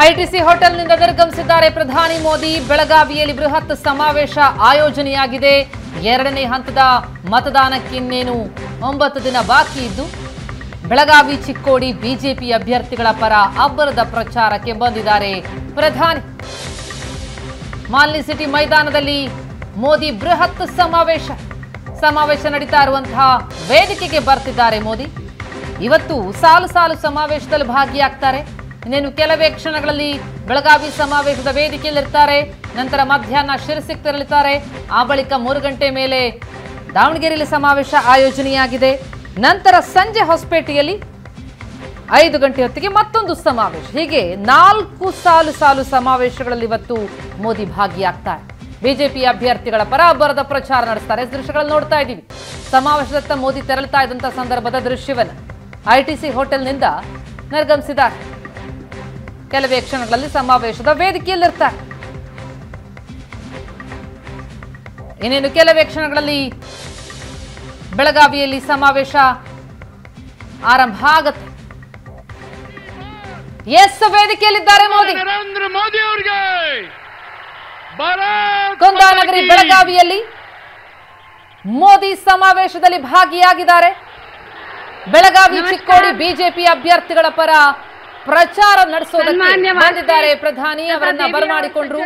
ITC ಹೋಟೆಲ್ನಿಂದ ನಿರ್ಗಮಿಸಿದ್ದಾರೆ ಪ್ರಧಾನಿ ಮೋದಿ. ಬೆಳಗಾವಿಯಲ್ಲಿ ಬೃಹತ್ ಸಮಾವೇಶ ಆಯೋಜನೆಯಾಗಿದೆ. ಎರಡನೇ ಹಂತದ ಮತದಾನಕ್ಕೆ ಇನ್ನೇನು 9 ದಿನ ಬಾಕಿ ಇದ್ದು ಬೆಳಗಾವಿ ಚಿಕ್ಕೋಡಿ ಬಿಜೆಪಿ ಅಭ್ಯರ್ಥಿಗಳ ಪರ ಅಬ್ಬರದ ಪ್ರಚಾರಕ್ಕೆ ಬಂದಿದ್ದಾರೆ ಪ್ರಧಾನಿ. ಮಾಲಿನಿ ಸಿಟಿ ಮೈದಾನದಲ್ಲಿ ಮೋದಿ ಬೃಹತ್ ಸಮಾವೇಶ ನಡೀತಾ ಇರುವಂತಹ ವೇದಿಕೆಗೆ ಬರ್ತಿದ್ದಾರೆ ಮೋದಿ. ಇವತ್ತು ಸಾಲು ಸಮಾವೇಶದಲ್ಲಿ ಭಾಗಿಯಾಗ್ತಾರೆ. ಇನ್ನೇನು ಕೆಲವೇ ಕ್ಷಣಗಳಲ್ಲಿ ಬೆಳಗಾವಿ ಸಮಾವೇಶದ ವೇದಿಕೆಯಲ್ಲಿರ್ತಾರೆ. ನಂತರ ಮಧ್ಯಾಹ್ನ ಶಿರಸಿಗೆ ತೆರಳುತ್ತಾರೆ. ಆ ಬಳಿಕ 3 ಗಂಟೆ ಮೇಲೆ ದಾವಣಗೆರೆಯಲ್ಲಿ ಸಮಾವೇಶ ಆಯೋಜನೆಯಾಗಿದೆ. ನಂತರ ಸಂಜೆ ಹೊಸಪೇಟೆಯಲ್ಲಿ 5 ಗಂಟೆ ಹೊತ್ತಿಗೆ ಮತ್ತೊಂದು ಸಮಾವೇಶ. ಹೀಗೆ 4 ಸಾಲು ಸಮಾವೇಶಗಳಲ್ಲಿ ಇವತ್ತು ಮೋದಿ ಭಾಗಿಯಾಗ್ತಾರೆ. ಬಿಜೆಪಿ ಅಭ್ಯರ್ಥಿಗಳ ಪರ ಅಬ್ಬರದ ಪ್ರಚಾರ ನಡೆಸ್ತಾರೆ. ದೃಶ್ಯಗಳನ್ನು ನೋಡ್ತಾ ಇದ್ದೀವಿ. ಸಮಾವೇಶದತ್ತ ಮೋದಿ ತೆರಳುತ್ತಾ ಇದ್ದಂಥ ಸಂದರ್ಭದ ದೃಶ್ಯವನ್ನು ಐಟಿಸಿ ಹೋಟೆಲ್ನಿಂದ ನಿರ್ಗಮಿಸಿದ್ದಾರೆ. ಕೆಲವೇ ಕ್ಷಣಗಳಲ್ಲಿ ಸಮಾವೇಶದ ವೇದಿಕೆಯಲ್ಲಿರ್ತಾರೆ. ಇನ್ನೇನು ಕೆಲವೇ ಕ್ಷಣಗಳಲ್ಲಿ ಬೆಳಗಾವಿಯಲ್ಲಿ ಸಮಾವೇಶ ಆರಂಭ ಆಗುತ್ತೆ. ಎಸ್ ವೇದಿಕೆಯಲ್ಲಿದ್ದಾರೆ ಮೋದಿ. ನರೇಂದ್ರ ಮೋದಿ ಅವರಿಗೆ ಕುಂದಾನಗರಿ ಬೆಳಗಾವಿಯಲ್ಲಿ ಮೋದಿ ಸಮಾವೇಶದಲ್ಲಿ ಭಾಗಿಯಾಗಿದ್ದಾರೆ. ಬೆಳಗಾವಿ ಚಿಕ್ಕೋಡಿ ಬಿಜೆಪಿ ಅಭ್ಯರ್ಥಿಗಳ ಪರ ಪ್ರಚಾರ ನಡೆಸೋದಕ್ಕೆ ಬಂದಿದ್ದಾರೆ ಪ್ರಧಾನಿ. ಅವರನ್ನ ಬರಮಾಡಿಕೊಂಡ್ರು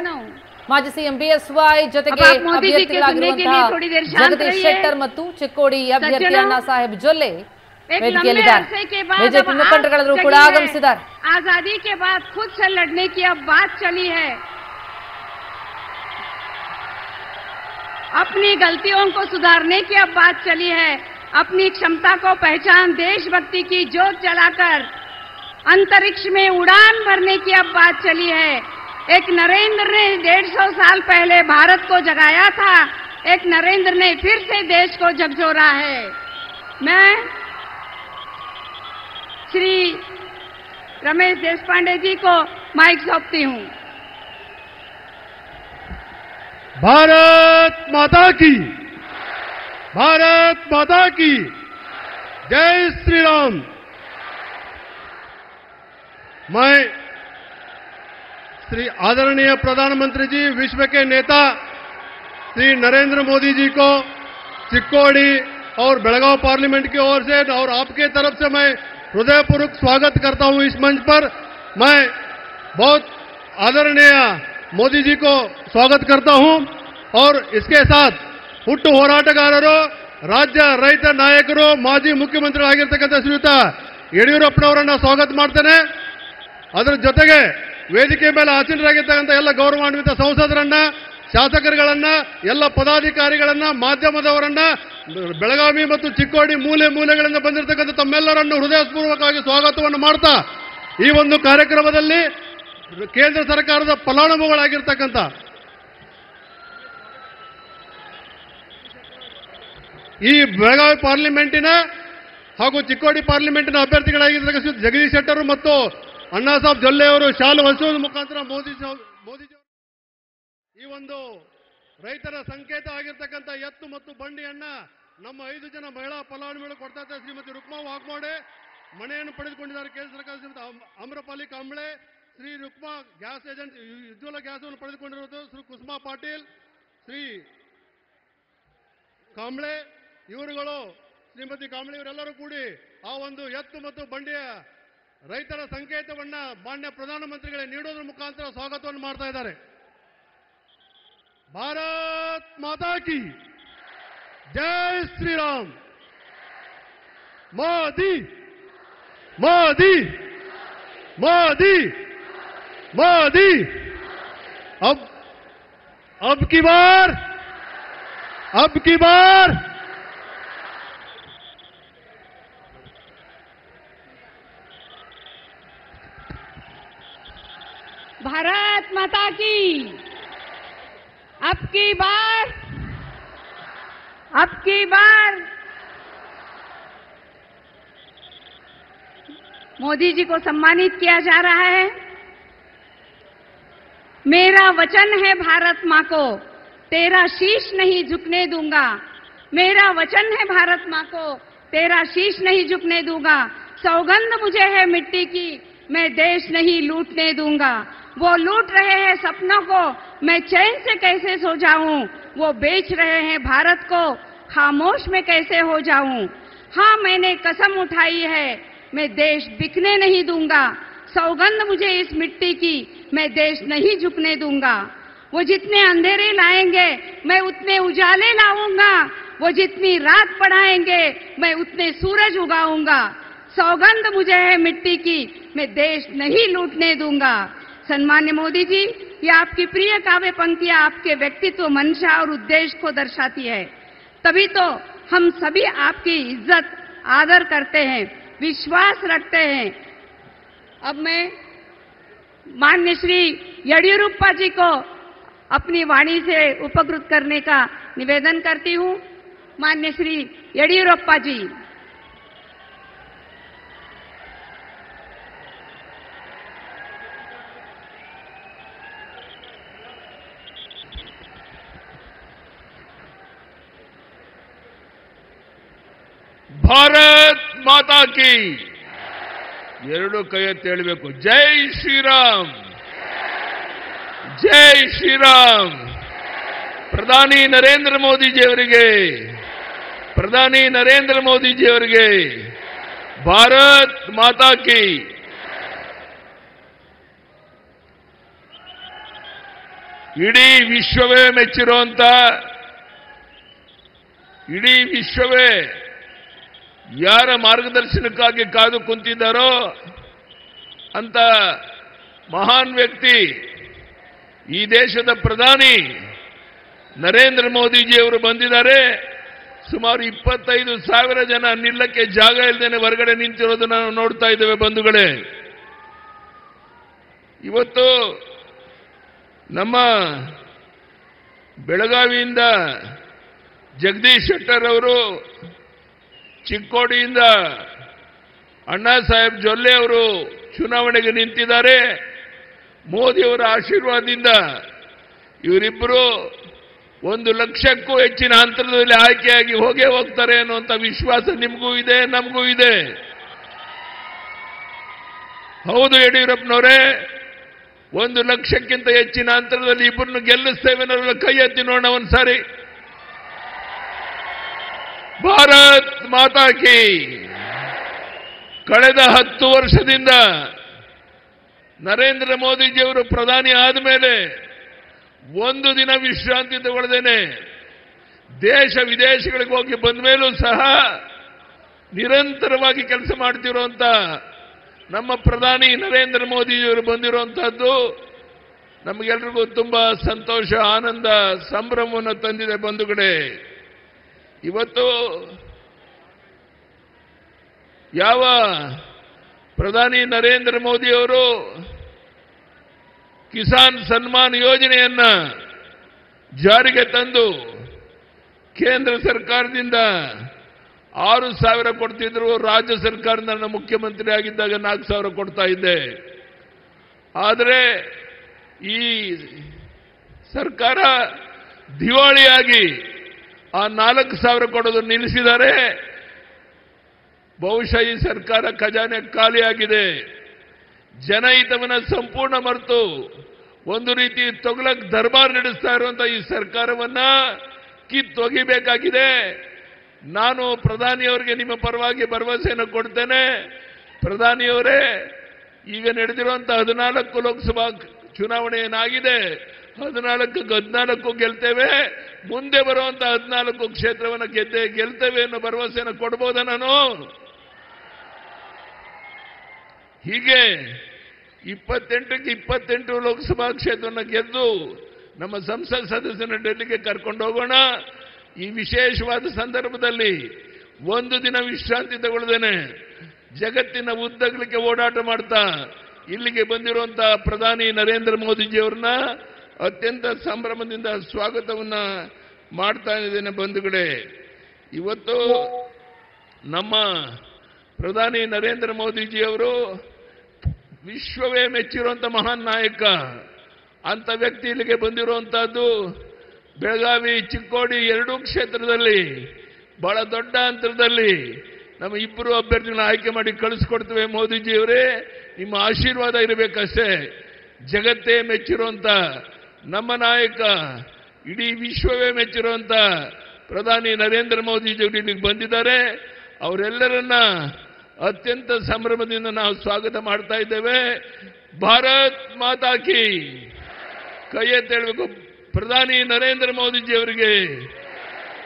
ಮಾಜಿ ಸಿಎಂ ಬಿಎಸ್ವೈ, ಜೊತೆಗೆ ಅಭ್ಯರ್ಥಿಗಳಾಗಿರುವಂತಹ ಜಗದೀಶ್ ಶೆಟ್ಟರ್ ಮತ್ತು ಚಿಕ್ಕೋಡಿ ಅಭ್ಯರ್ಥಿ ಅಣ್ಣಾ ಸಾಹೇಬ್ ಜೊಲ್ಲೆ ವೇದಿಕೆಯಲ್ಲಿದ್ದಾರೆ. ಬಿಜೆಪಿ ಮುಖಂಡರೆಲ್ಲರೂ ಕೂಡ ಆಗಮಿಸಿದ್ದಾರೆ. आजादी के बाद खुद से लड़ने की अब बात चली है. अपनी गलतियों को सुधारने की अब बात चली है. अपनी क्षमता को पहचान देशभक्ति की जोत जलाकर अंतरिक्ष में उड़ान भरने की अब बात चली है. एक नरेंद्र ने 150 साल पहले भारत को जगाया था. एक नरेंद्र ने फिर से देश को झकझोरा है. मैं श्री रमेश देशपांडे जी को माइक सौंपती हूं. भारत माता की जय श्री राम. मैं श्री आदरणीय प्रधानमंत्री जी, विश्व के नेता श्री नरेंद्र मोदी जी को चिक्कोड़ी और बेलगांव पार्लियामेंट की ओर से और आपके तरफ से मैं हृदयपूर्वक स्वागत करता हूं इस मंच पर. मैं बहुत आदरणीय मोदी जी को स्वागत करता हूं और इसके साथ ಹುಟ್ಟು ಹೋರಾಟಗಾರರು, ರಾಜ್ಯ ರೈತ ನಾಯಕರು, ಮಾಜಿ ಮುಖ್ಯಮಂತ್ರಿ ಆಗಿರತಕ್ಕಂಥ ಶ್ರೀಯುತ ಯಡಿಯೂರಪ್ಪನವರನ್ನ ಸ್ವಾಗತ ಮಾಡ್ತೇನೆ. ಅದರ ಜೊತೆಗೆ ವೇದಿಕೆ ಮೇಲೆ ಆಸೀನರಾಗಿರ್ತಕ್ಕಂಥ ಎಲ್ಲ ಗೌರವಾನ್ವಿತ ಸಂಸದರನ್ನ, ಶಾಸಕರುಗಳನ್ನ, ಎಲ್ಲ ಪದಾಧಿಕಾರಿಗಳನ್ನ, ಮಾಧ್ಯಮದವರನ್ನ, ಬೆಳಗಾವಿ ಮತ್ತು ಚಿಕ್ಕೋಡಿ ಮೂಲೆಗಳಿಂದ ಬಂದಿರತಕ್ಕಂಥ ತಮ್ಮೆಲ್ಲರನ್ನು ಹೃದಯಪೂರ್ವಕವಾಗಿ ಸ್ವಾಗತವನ್ನು ಮಾಡ್ತಾ ಈ ಒಂದು ಕಾರ್ಯಕ್ರಮದಲ್ಲಿ ಕೇಂದ್ರ ಸರ್ಕಾರದ ಫಲಾನುಭವಿಗಳಾಗಿರ್ತಕ್ಕಂಥ ಈ ಬೆಳಗಾವಿ ಪಾರ್ಲಿಮೆಂಟಿನ ಹಾಗೂ ಚಿಕ್ಕೋಡಿ ಪಾರ್ಲಿಮೆಂಟಿನ ಅಭ್ಯರ್ಥಿಗಳಾಗಿರ್ತಕ್ಕಂಥ ಜಗದೀಶ್ ಶೆಟ್ಟರ್ ಮತ್ತು ಅಣ್ಣಾ ಸಾಹೇಬ್ ಜೊಲ್ಲೆ ಅವರು ಶಾಲು ಹೊಲಿಸುವುದರ ಮುಖಾಂತರ ಮೋದಿ ಈ ಒಂದು ರೈತರ ಸಂಕೇತ ಆಗಿರ್ತಕ್ಕಂಥ ಎತ್ತು ಮತ್ತು ಬಂಡಿಯನ್ನ ನಮ್ಮ 5 ಜನ ಮಹಿಳಾ ಫಲಾನುಭವಿಗಳು ಕೊಡ್ತಾ ಇದ್ದಾರೆ. ಶ್ರೀಮತಿ ರುಕ್ಮಾ ವಾಗ್ಮೋಡೆ ಮನೆಯನ್ನು ಪಡೆದುಕೊಂಡಿದ್ದಾರೆ. ಕೇಂದ್ರ ಸರ್ಕಾರ ಶ್ರೀಮತಿ ಅಮ್ರಪಾಲಿ ಕಾಂಬ್ಳೆ, ಶ್ರೀ ರುಕ್ಮಾ ಗ್ಯಾಸ್ ಏಜೆನ್ಸಿ ಉಜ್ವಲ ಗ್ಯಾಸನ್ನು ಪಡೆದುಕೊಂಡಿರುವುದು ಶ್ರೀ ಕುಸುಮಾ ಪಾಟೀಲ್, ಶ್ರೀ ಕಾಂಬ್ಳೆ ಇವರುಗಳು, ಶ್ರೀಮತಿ ಕಾಂಬ್ಳೆ ಇವರೆಲ್ಲರೂ ಕೂಡಿ ಆ ಒಂದು ಎತ್ತು ಮತ್ತು ಬಂಡಿಯ ರೈತರ ಸಂಕೇತವನ್ನ ಮಾನ್ಯ ಪ್ರಧಾನಮಂತ್ರಿಗಳೇ ನೀಡೋದ್ರ ಮುಖಾಂತರ ಸ್ವಾಗತವನ್ನು ಮಾಡ್ತಾ ಇದ್ದಾರೆ. ಭಾರತ್ ಮಾತಾ ಕಿ ಜೈ ಶ್ರೀರಾಮ್. ಮೋದಿ ಮೋದಿ ಮೋದಿ ಮೋದಿ. अब की बार भारत माता की. अब की बार मोदी जी को सम्मानित किया जा रहा है. मेरा वचन है भारत मां को, तेरा शीश नहीं झुकने दूंगा. मेरा वचन है भारत मां को, तेरा शीश नहीं झुकने दूंगा। सौगंध मुझे है मिट्टी की, मैं देश नहीं लूटने दूंगा। वो लूट रहे हैं सपनों को, मैं चैन से कैसे सो जाऊं। वो बेच रहे हैं भारत को, खामोश में कैसे हो जाऊं। हाँ, मैंने कसम उठाई है, मैं देश बिकने नहीं दूंगा। सौगंध मुझे इस मिट्टी की, मैं देश नहीं झुकने दूंगा। वो जितने अंधेरे लाएंगे, मैं उतने उजाले लाऊंगा। वो जितनी रात बढ़ाएंगे, मैं उतने सूरज उगाऊंगा। सौगंध मुझे है मिट्टी की, मैं देश नहीं लूटने दूंगा। सम्मान्य मोदी जी, ये आपकी प्रिय काव्य पंक्तियां आपके व्यक्तित्व, मंशा और उद्देश्य को दर्शाती है। तभी तो हम सभी आपकी इज्जत आदर करते हैं, विश्वास रखते हैं। अब मैं माननीय श्री येडियुरप्पा जी को अपनी वाणी से उपकृत करने का निवेदन करती हूं। माननीय श्री येडियुरप्पा जी। ಭಾರತ್ ಮಾತಾ ಕಿ ಎರಡು ಕೈ ಎತ್ತಿ ಹೇಳಬೇಕು. ಜೈ ಶ್ರೀರಾಮ್, ಜೈ ಶ್ರೀರಾಮ್. ಪ್ರಧಾನಿ ನರೇಂದ್ರ ಮೋದಿಜಿಯವರಿಗೆ, ಪ್ರಧಾನಿ ನರೇಂದ್ರ ಮೋದಿಜಿಯವರಿಗೆ ಭಾರತ್ ಮಾತಾ ಕಿ. ಇಡೀ ವಿಶ್ವವೇ ಮೆಚ್ಚಿರುವಂತ, ಇಡೀ ವಿಶ್ವವೇ ಯಾರ ಮಾರ್ಗದರ್ಶನಕ್ಕಾಗಿ ಕಾದು ಕುಂತಿದ್ದಾರೋ ಅಂತ ಮಹಾನ್ ವ್ಯಕ್ತಿ ಈ ದೇಶದ ಪ್ರಧಾನಿ ನರೇಂದ್ರ ಮೋದಿಜಿಯವರು ಬಂದಿದ್ದಾರೆ. ಸುಮಾರು 25,000 ಜನ ನಿಲ್ಲಕ್ಕೆ ಜಾಗ ಇಲ್ಲದೇನೆ ಹೊರಗಡೆ ನಿಂತಿರೋದನ್ನ ನಾವು ನೋಡ್ತಾ ಇದ್ದೇವೆ ಬಂಧುಗಳೇ. ಇವತ್ತು ನಮ್ಮ ಬೆಳಗಾವಿಯಿಂದ ಜಗದೀಶ್ ಶೆಟ್ಟರ್ ಅವರು, ಚಿಕ್ಕೋಡಿಯಿಂದ ಅಣ್ಣಾ ಸಾಹೇಬ್ ಜೊಲ್ಲೆ ಅವರು ಚುನಾವಣೆಗೆ ನಿಂತಿದ್ದಾರೆ. ಮೋದಿಯವರ ಆಶೀರ್ವಾದದಿಂದ ಇವರಿಬ್ಬರು 1 ಲಕ್ಷಕ್ಕೂ ಹೆಚ್ಚಿನ ಅಂತರದಲ್ಲಿ ಆಯ್ಕೆಯಾಗಿ ಹೋಗೇ ಹೋಗ್ತಾರೆ ಅನ್ನುವಂಥ ವಿಶ್ವಾಸ ನಿಮಗೂ ಇದೆ, ನಮಗೂ ಇದೆ. ಹೌದು ಯಡಿಯೂರಪ್ಪನವರೇ, 1 ಲಕ್ಷಕ್ಕಿಂತ ಹೆಚ್ಚಿನ ಅಂತರದಲ್ಲಿ ಇಬ್ಬರನ್ನು ಗೆಲ್ಲಿಸ್ತೇವೆ ಅನ್ನೋರ ಕೈ ಎತ್ತಿ ನೋಡೋಣ ಒಂದ್ಸಾರಿ. ಭಾರತ್ ಮಾತಾ ಕಿ. ಕಳೆದ 10 ವರ್ಷದಿಂದ ನರೇಂದ್ರ ಮೋದಿಜಿಯವರು ಪ್ರಧಾನಿ ಆದಮೇಲೆ ಒಂದು ದಿನ ವಿಶ್ರಾಂತಿ ತಗೊಳ್ಳದೇನೆ ದೇಶ ವಿದೇಶಗಳಿಗೆ ಹೋಗಿ ಬಂದ ಮೇಲೂ ಸಹ ನಿರಂತರವಾಗಿ ಕೆಲಸ ಮಾಡ್ತಿರುವಂತ ನಮ್ಮ ಪ್ರಧಾನಿ ನರೇಂದ್ರ ಮೋದಿಜಿಯವರು ಬಂದಿರುವಂತಹದ್ದು ನಮಗೆಲ್ಲರಿಗೂ ತುಂಬಾ ಸಂತೋಷ, ಆನಂದ, ಸಂಭ್ರಮವನ್ನು ತಂದಿದೆ ಬಂಧುಗಳೇ. ಇವತ್ತು ಯಾವ ಪ್ರಧಾನಿ ನರೇಂದ್ರ ಮೋದಿಯವರು ಕಿಸಾನ್ ಸನ್ಮಾನ್ ಯೋಜನೆಯನ್ನ ಜಾರಿಗೆ ತಂದು ಕೇಂದ್ರ ಸರ್ಕಾರದಿಂದ 6,000 ಕೊಡ್ತಿದ್ರು, ರಾಜ್ಯ ಸರ್ಕಾರದಿಂದ ನಾನು ಮುಖ್ಯಮಂತ್ರಿ ಆಗಿದ್ದಾಗ 4,000 ಕೊಡ್ತಾ ಇದ್ದೆ. ಆದರೆ ಈ ಸರ್ಕಾರ ದಿವಾಳಿಯಾಗಿ ಆ 4,000 ಕೊಡೋದು ನಿಲ್ಲಿಸಿದ್ದಾರೆ. ಬಹುಶಃ ಈ ಸರ್ಕಾರ ಖಜಾನೆ ಖಾಲಿಯಾಗಿದೆ. ಜನಹಿತವನ್ನ ಸಂಪೂರ್ಣ ಮರೆತು ಒಂದು ರೀತಿ ತೊಗಲಕ್ ದರ್ಬಾರ್ ನಡೆಸ್ತಾ ಇರುವಂತಹ ಈ ಸರ್ಕಾರವನ್ನ ಕಿತ್ತೊಗಿಬೇಕಾಗಿದೆ. ನಾನು ಪ್ರಧಾನಿಯವರಿಗೆ ನಿಮ್ಮ ಪರವಾಗಿ ಭರವಸೆಯನ್ನು ಕೊಡ್ತೇನೆ. ಪ್ರಧಾನಿಯವರೇ, ಈಗ ನಡೆದಿರುವಂತಹ 14 ಲೋಕಸಭಾ ಚುನಾವಣೆ ಏನಾಗಿದೆ, 14 ಗೆಲ್ತೇವೆ. ಮುಂದೆ ಬರುವಂತಹ 14 ಕ್ಷೇತ್ರವನ್ನು ಗೆಲ್ತೇವೆ ಅನ್ನೋ ಭರವಸೆಯನ್ನು ಕೊಡಬಹುದಾ ನಾನು? ಹೀಗೆ 28ಕ್ಕೆ 28 ಲೋಕಸಭಾ ಕ್ಷೇತ್ರವನ್ನು ಗೆದ್ದು ನಮ್ಮ ಸಂಸತ್ ಸದಸ್ಯನ ಡೆಲ್ಲಿಗೆ ಕರ್ಕೊಂಡು ಹೋಗೋಣ. ಈ ವಿಶೇಷವಾದ ಸಂದರ್ಭದಲ್ಲಿ ಒಂದು ದಿನ ವಿಶ್ರಾಂತಿ ತಗೊಳ್ಳದೇನೆ ಜಗತ್ತಿನ ಉದ್ದಗಲಿಕ್ಕೆ ಓಡಾಟ ಮಾಡ್ತಾ ಇಲ್ಲಿಗೆ ಬಂದಿರುವಂತಹ ಪ್ರಧಾನಿ ನರೇಂದ್ರ ಮೋದಿಜಿಯವರನ್ನ ಅತ್ಯಂತ ಸಂಭ್ರಮದಿಂದ ಸ್ವಾಗತವನ್ನ ಮಾಡ್ತಾ ಇದ್ದೇನೆ ಬಂಧುಗಳೇ. ಇವತ್ತು ನಮ್ಮ ಪ್ರಧಾನಿ ನರೇಂದ್ರ ಮೋದಿಜಿಯವರು ವಿಶ್ವವೇ ಮೆಚ್ಚಿರುವಂಥ ಮಹಾನ್ ನಾಯಕ. ಅಂತ ವ್ಯಕ್ತಿ ಇಲ್ಲಿಗೆ ಬಂದಿರುವಂತಹದ್ದು ಬೆಳಗಾವಿ, ಚಿಕ್ಕೋಡಿ 2 ಕ್ಷೇತ್ರದಲ್ಲಿ ಬಹಳ ದೊಡ್ಡ ಅಂತರದಲ್ಲಿ ನಮ್ಮ ಇಬ್ಬರು ಅಭ್ಯರ್ಥಿಗಳನ್ನ ಆಯ್ಕೆ ಮಾಡಿ ಕಳಿಸ್ಕೊಡ್ತೇವೆ. ಮೋದಿಜಿಯವರೇ, ನಿಮ್ಮ ಆಶೀರ್ವಾದ ಇರಬೇಕಷ್ಟೇ. ಜಗತ್ತೇ ಮೆಚ್ಚಿರುವಂತ ನಮ್ಮ ನಾಯಕ, ಇಡೀ ವಿಶ್ವವೇ ಮೆಚ್ಚಿರುವಂತ ಪ್ರಧಾನಿ ನರೇಂದ್ರ ಮೋದಿಜಿಯವರು ಇಲ್ಲಿಗೆ ಬಂದಿದ್ದಾರೆ. ಅವರೆಲ್ಲರನ್ನ ಅತ್ಯಂತ ಸಂಭ್ರಮದಿಂದ ನಾವು ಸ್ವಾಗತ ಮಾಡ್ತಾ ಇದ್ದೇವೆ. ಭಾರತ್ ಮಾತಾ ಕಿ, ಕೈ ಎತ್ತಿ ಹೇಳಬೇಕು. ಪ್ರಧಾನಿ ನರೇಂದ್ರ ಮೋದಿಜಿಯವರಿಗೆ,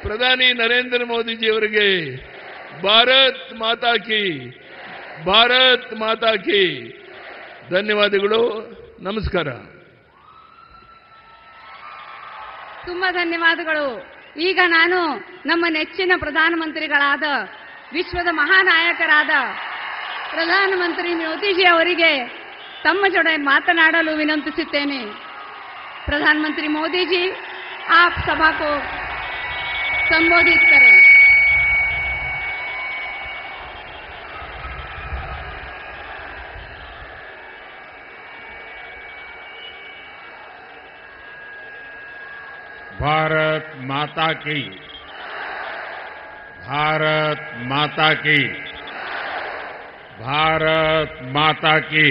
ಪ್ರಧಾನಿ ನರೇಂದ್ರ ಮೋದಿಜಿಯವರಿಗೆ ಭಾರತ್ ಮಾತಾ ಕಿ, ಭಾರತ್ ಮಾತಾ ಕಿ. ಧನ್ಯವಾದಗಳು. ನಮಸ್ಕಾರ. ತುಂಬಾ ಧನ್ಯವಾದಗಳು. ಈಗ ನಾನು ನಮ್ಮ ನೆಚ್ಚಿನ ಪ್ರಧಾನಮಂತ್ರಿಗಳಾದ, ವಿಶ್ವದ ಮಹಾನಾಯಕರಾದ ಪ್ರಧಾನಮಂತ್ರಿ ಮೋದಿಜಿ ಅವರಿಗೆ ತಮ್ಮ ಜೊತೆ ಮಾತನಾಡಲು ವಿನಂತಿಸುತ್ತೇನೆ. प्रधानमंत्री मोदी जी, आप सभा को संबोधित करें. भारत माता की, भारत माता की, भारत माता की.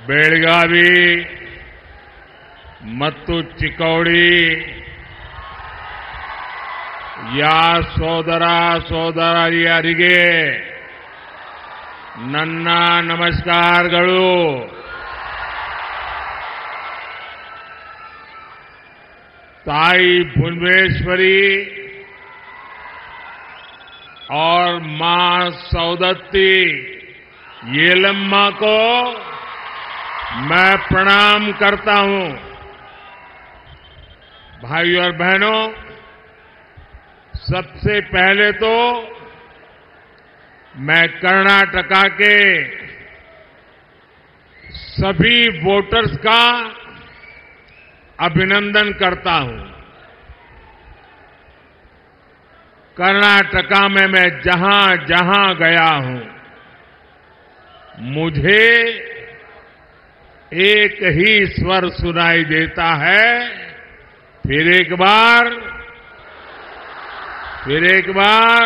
ಬೆಳಗಾವಿ ಮತ್ತು ಚಿಕ್ಕೋಡಿ ಸೋದರ ಸೋದರಿಯರಿಗೆ ನನ್ನ ನಮಸ್ಕಾರಗಳು. ताई भुवनेश्वरी और मां सौदत्ती येलम्मा को मैं प्रणाम करता हूं. भाइयों और बहनों, सबसे पहले तो मैं कर्नाटका के सभी वोटर्स का अभिनंदन करता हूं. कर्नाटका में मैं जहां जहां गया हूं, मुझे एक ही स्वर सुनाई देता है. फिर एक बार, फिर एक बार,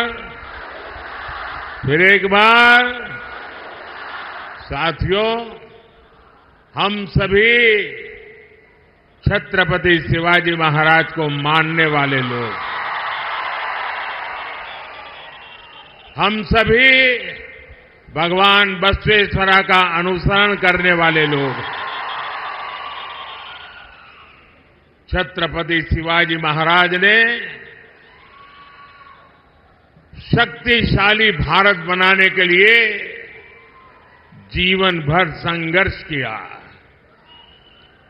फिर एक बार. साथियों, हम सभी छत्रपति शिवाजी महाराज को मानने वाले लोग, हम सभी भगवान बसवेश्वरा का अनुसरण करने वाले लोग, छत्रपति शिवाजी महाराज ने शक्तिशाली भारत बनाने के लिए जीवन भर संघर्ष किया.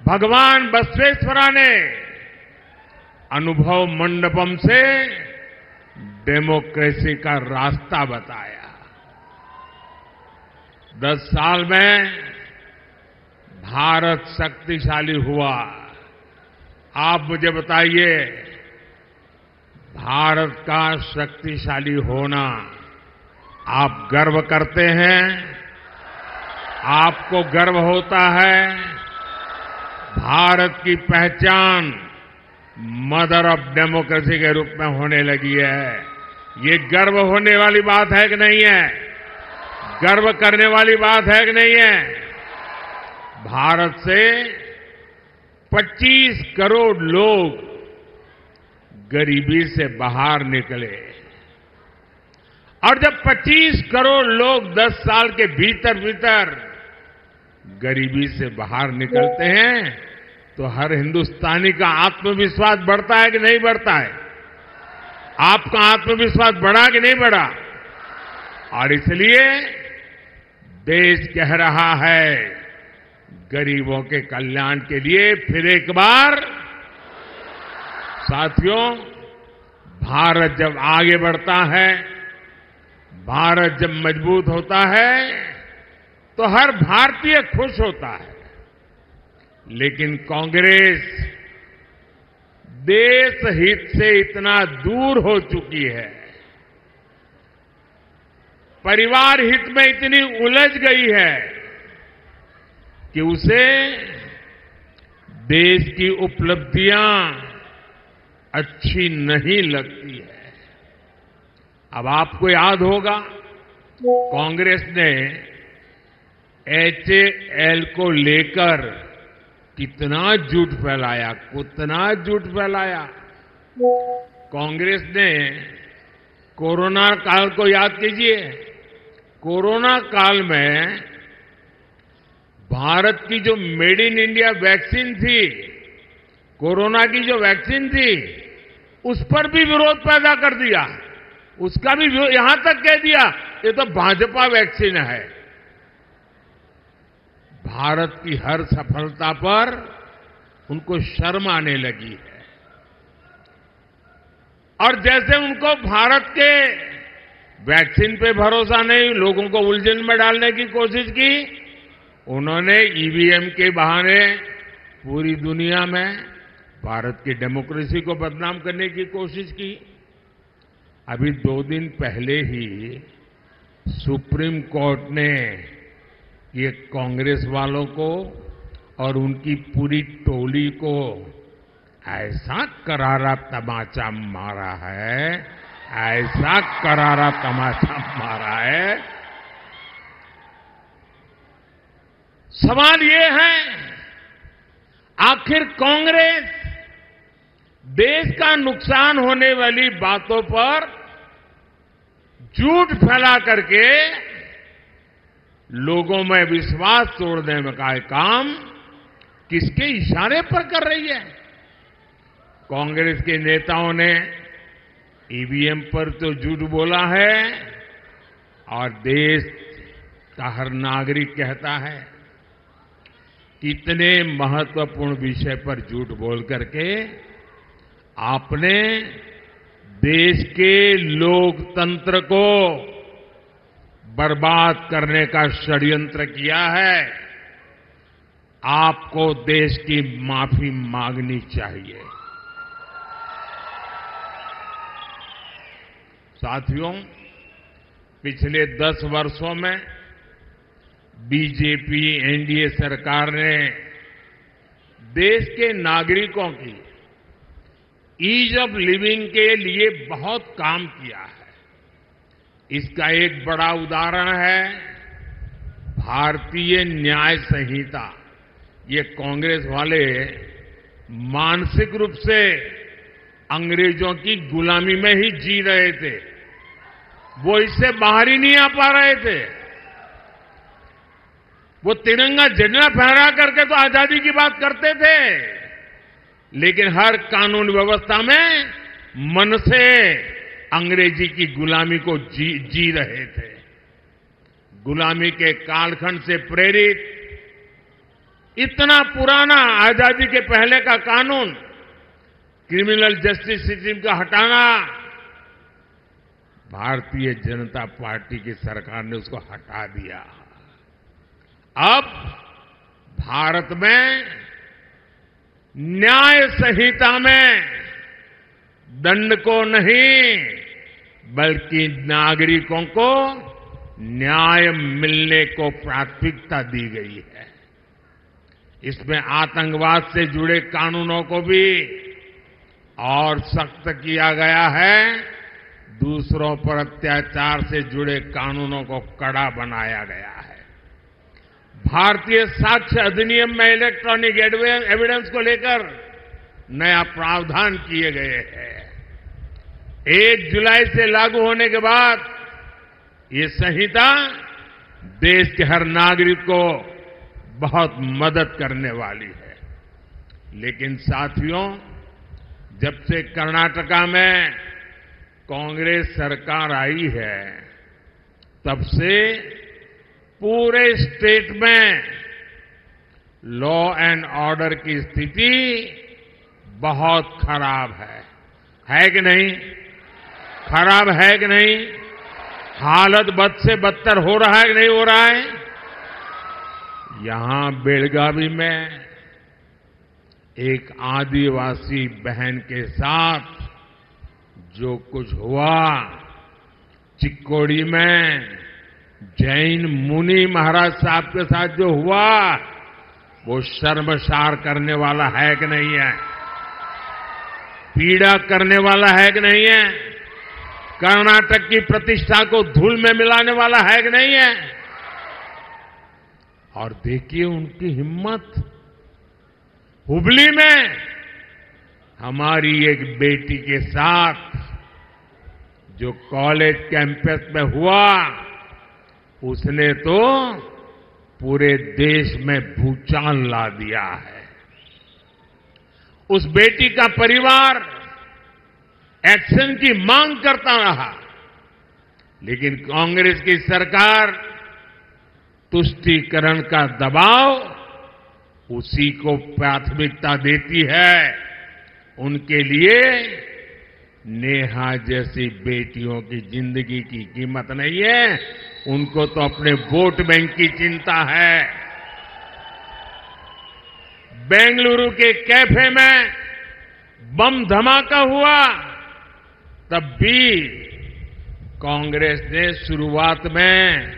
भगवान बसवेश्वरा ने अनुभव मंडपम से डेमोक्रेसी का रास्ता बताया. 10 साल में भारत शक्तिशाली हुआ. आप मुझे बताइए, भारत का शक्तिशाली होना आप गर्व करते हैं? आपको गर्व होता है? भारत की पहचान मदर ऑफ डेमोक्रेसी के रूप में होने लगी है. ये गर्व होने वाली बात है कि नहीं है? गर्व करने वाली बात है कि नहीं है? भारत से 25 करोड़ लोग गरीबी से बाहर निकले, और जब 25 करोड़ लोग 10 साल के भीतर भीतर गरीबी से बाहर निकलते हैं, तो हर हिंदुस्तानी का आत्मविश्वास बढ़ता है कि नहीं बढ़ता है? आपका आत्मविश्वास बढ़ा कि नहीं बढ़ा? और इसलिए देश कह रहा है, गरीबों के कल्याण के लिए फिर एक बार. साथियों, भारत जब आगे बढ़ता है, भारत जब मजबूत होता है, तो हर भारतीय खुश होता है. लेकिन कांग्रेस देश हित से इतना दूर हो चुकी है, परिवार हित में इतनी उलझ गई है कि उसे देश की उपलब्धियां अच्छी नहीं लगती है। अब आपको याद होगा कांग्रेस ने HAL को लेकर कितना झूठ फैलाया, कितना झूठ फैलाया। कांग्रेस ने कोरोना काल को याद कीजिए। कोरोना काल में भारत की जो मेड इन इंडिया वैक्सीन थी, कोरोना की जो वैक्सीन थी, उस पर भी विरोध पैदा कर दिया। उसका भी यहां तक कह दिया ये तो भाजपा वैक्सीन है। भारत की हर सफलता पर उनको शर्म आने लगी है। और जैसे उनको भारत के वैक्सीन पे भरोसा नहीं, लोगों को उलझन में डालने की कोशिश की, उन्होंने ईवीएम के बहाने पूरी दुनिया में भारत की डेमोक्रेसी को बदनाम करने की कोशिश की। अभी 2 दिन पहले ही सुप्रीम कोर्ट ने ये कांग्रेस वालों को और उनकी पूरी टोली को ऐसा करारा तमाचा मारा है, ऐसा करारा तमाचा मारा है। सवाल ये है, आखिर कांग्रेस देश का नुकसान होने वाली बातों पर झूठ फैला करके लोगों में विश्वास तोड़ने में का काम किसके इशारे पर कर रही है? कांग्रेस के नेताओं ने ईवीएम पर तो झूठ बोला है और देश का हर नागरिक कहता है कितने महत्वपूर्ण विषय पर झूठ बोल करके आपने देश के लोकतंत्र को बर्बाद करने का षड्यंत्र किया है। आपको देश की माफी मांगनी चाहिए। साथियों, पिछले 10 वर्षों में बीजेपी एनडीए सरकार ने देश के नागरिकों की ईज ऑफ लिविंग के लिए बहुत काम किया है। इसका एक बड़ा उदाहरण है भारतीय न्याय संहिता। ये कांग्रेस वाले मानसिक रूप से अंग्रेजों की गुलामी में ही जी रहे थे, वो इससे बाहर ही नहीं आ पा रहे थे। वो तिरंगा झंडा फहरा करके तो आजादी की बात करते थे, लेकिन हर कानून व्यवस्था में मन से अंग्रेजी की गुलामी को जी रहे थे। गुलामी के कालखंड से प्रेरित इतना पुराना आजादी के पहले का कानून, क्रिमिनल जस्टिस सिस्टम का हटाना, भारतीय जनता पार्टी की सरकार ने उसको हटा दिया। अब भारत में न्याय संहिता में दंड को नहीं बल्कि नागरिकों को न्याय मिलने को प्राथमिकता दी गई है। इसमें आतंकवाद से जुड़े कानूनों को भी और सख्त किया गया है। दूसरों पर अत्याचार से जुड़े कानूनों को कड़ा बनाया गया है। भारतीय साक्ष्य अधिनियम में इलेक्ट्रॉनिक एविडेंस को लेकर नया प्रावधान किए गए हैं। 1 जुलाई से लागू होने के बाद ये संहिता देश के हर नागरिक को बहुत मदद करने वाली है। लेकिन साथियों, जब से कर्नाटका में कांग्रेस सरकार आई है, तब से पूरे स्टेट में लॉ एंड ऑर्डर की स्थिति बहुत खराब है कि नहीं? खराब है कि नहीं? हालत बद से बदतर हो रहा है कि नहीं हो रहा है? यहां बेलगावी में एक आदिवासी बहन के साथ जो कुछ हुआ, चिक्कोड़ी में जैन मुनि महाराज साहब के साथ जो हुआ, वो शर्मसार करने वाला है कि नहीं है? पीड़ा करने वाला है कि नहीं है? कर्नाटक की प्रतिष्ठा को धूल में मिलाने वाला है कि नहीं है? और देखिए उनकी हिम्मत। हुबली में हमारी एक बेटी के साथ जो कॉलेज कैंपस में हुआ, उसने तो पूरे देश में भूचाल ला दिया है। उस बेटी का परिवार एक्शन की मांग करता रहा, लेकिन कांग्रेस की सरकार तुष्टीकरण का दबाव उसी को प्राथमिकता देती है। उनके लिए नेहा जैसी बेटियों की जिंदगी की कीमत नहीं है, उनको तो अपने वोट बैंक की चिंता है। बेंगलुरु के कैफे में बम धमाका हुआ, तब भी कांग्रेस ने शुरुआत में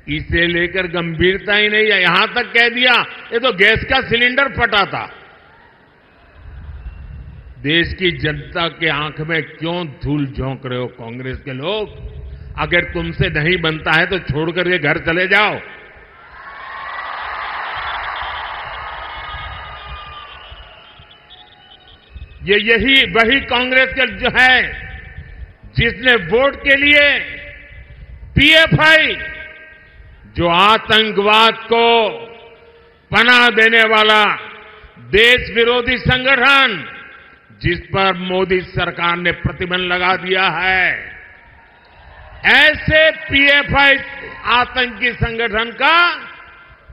इसे लेकर गंभीरता ही नहीं है, यहां तक कह दिया ये तो गैस का सिलेंडर फटा था। देश की जनता के आंख में क्यों धूल झोंक रहे हो कांग्रेस के लोग? अगर तुमसे नहीं बनता है तो छोड़कर ये घर चले जाओ। यही वही कांग्रेस के जो है जिसने वोट के लिए पीएफआई, जो आतंकवाद को पनाह देने वाला देश विरोधी संगठन, जिस पर मोदी सरकार ने प्रतिबंध लगा दिया है, ऐसे पीएफआई आतंकी संगठन का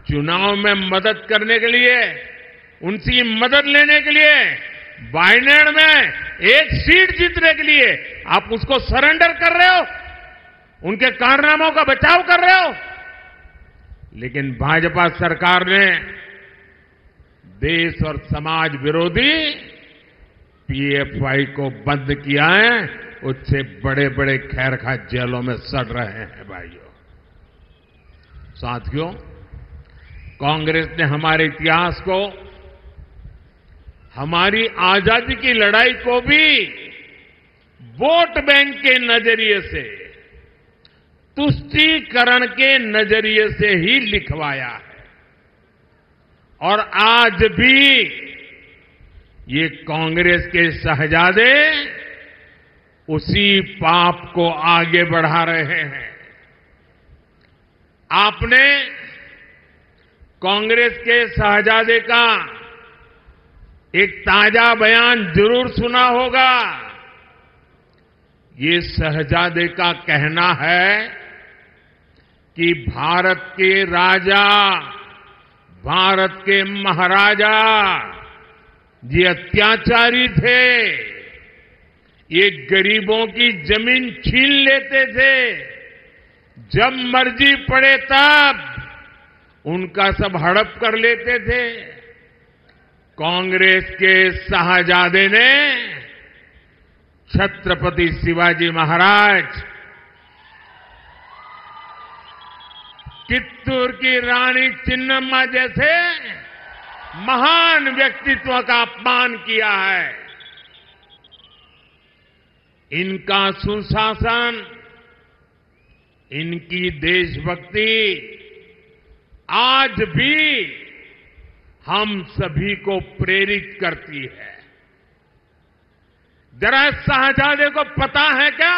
चुनाव में मदद करने के लिए, उनकी मदद लेने के लिए, वायनाड में एक सीट जीतने के लिए आप उसको सरेंडर कर रहे हो, उनके कारनामों का बचाव कर रहे हो। लेकिन भाजपा सरकार ने देश और समाज विरोधी पीएफआई को बंद किया है, उससे बड़े बड़े खैरखा जेलों में सड़ रहे हैं। भाइयों साथियों, कांग्रेस ने हमारे इतिहास को, हमारी आजादी की लड़ाई को भी वोट बैंक के नजरिए से, तुष्टीकरण के नजरिए से ही लिखवाया है। और आज भी ये कांग्रेस के शहजादे उसी पाप को आगे बढ़ा रहे हैं। आपने कांग्रेस के शहजादे का एक ताजा बयान जरूर सुना होगा। ये शहजादे का कहना है कि भारत के राजा, भारत के महाराजा ये अत्याचारी थे, ये गरीबों की जमीन छीन लेते थे, जब मर्जी पड़े तब उनका सब हड़प कर लेते थे। कांग्रेस के शाहजादे ने छत्रपति शिवाजी महाराज, कित्तूर की रानी चिन्नम्मा जैसे महान व्यक्तित्व का अपमान किया है। इनका सुशासन, इनकी देशभक्ति आज भी हम सभी को प्रेरित करती है। जरा शाहजादे को पता है क्या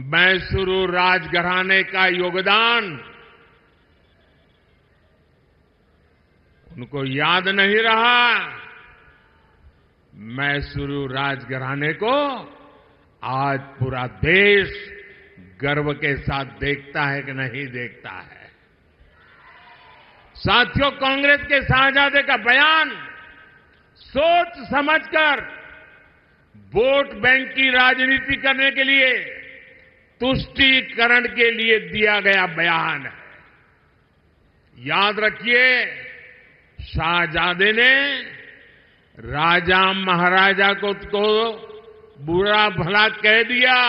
मैसूरू राजघराने का योगदान? उनको याद नहीं रहा। मैसूरू राजघराने को आज पूरा देश गर्व के साथ देखता है कि नहीं देखता है। साथियों, कांग्रेस के शाहजादे का बयान सोच समझकर वोट बैंक की राजनीति करने के लिए, तुष्टीकरण के लिए दिया गया बयान है। याद रखिए, शाहजादे ने राजा महाराजा को बुरा भला कह दिया,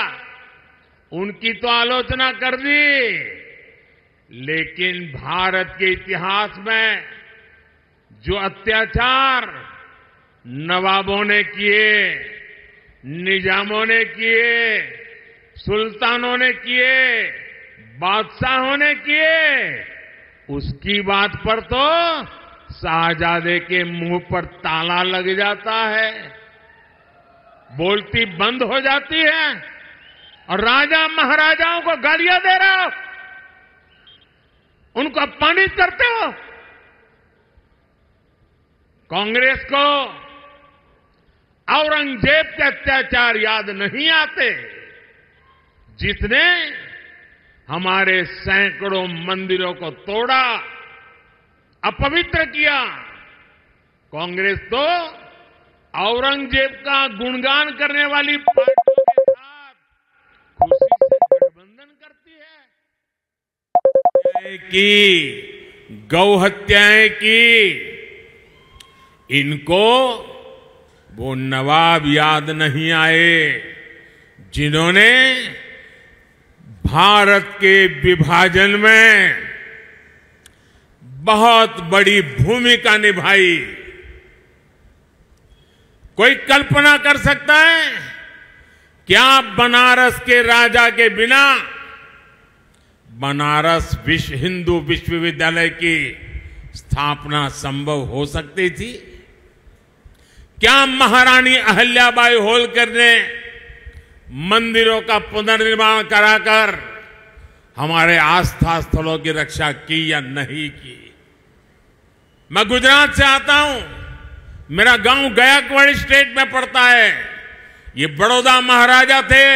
उनकी तो आलोचना कर दी, लेकिन भारत के इतिहास में जो अत्याचार नवाबों ने किए, निजामों ने किए, सुल्तानों ने किए, बादशाहों ने किए, उसकी बात पर तो शाहजादे के मुंह पर ताला लग जाता है, बोलती बंद हो जाती है और राजा महाराजाओं को गालियां दे रहे हो, उनको अपमानित करते हो। कांग्रेस को औरंगजेब के अत्याचार याद नहीं आते, जिसने हमारे सैकड़ों मंदिरों को तोड़ा, अपवित्र किया। कांग्रेस तो औरंगजेब का गुणगान करने वाली पार्टियों के साथ खुशी से गठबंधन करती है। की गौ हत्याएं की, इनको वो नवाब याद नहीं आए जिन्होंने भारत के विभाजन में बहुत बड़ी भूमिका निभाई। कोई कल्पना कर सकता है क्या बनारस के राजा के बिना बनारस हिंदू विश्वविद्यालय की स्थापना संभव हो सकती थी? क्या महारानी अहल्याबाई होलकर ने मंदिरों का पुनर्निर्माण कराकर हमारे आस्था स्थलों की रक्षा की या नहीं की? मैं गुजरात से आता हूं, मेरा गांव गायकवाड़ स्टेट में पड़ता है। ये बड़ौदा महाराजा थे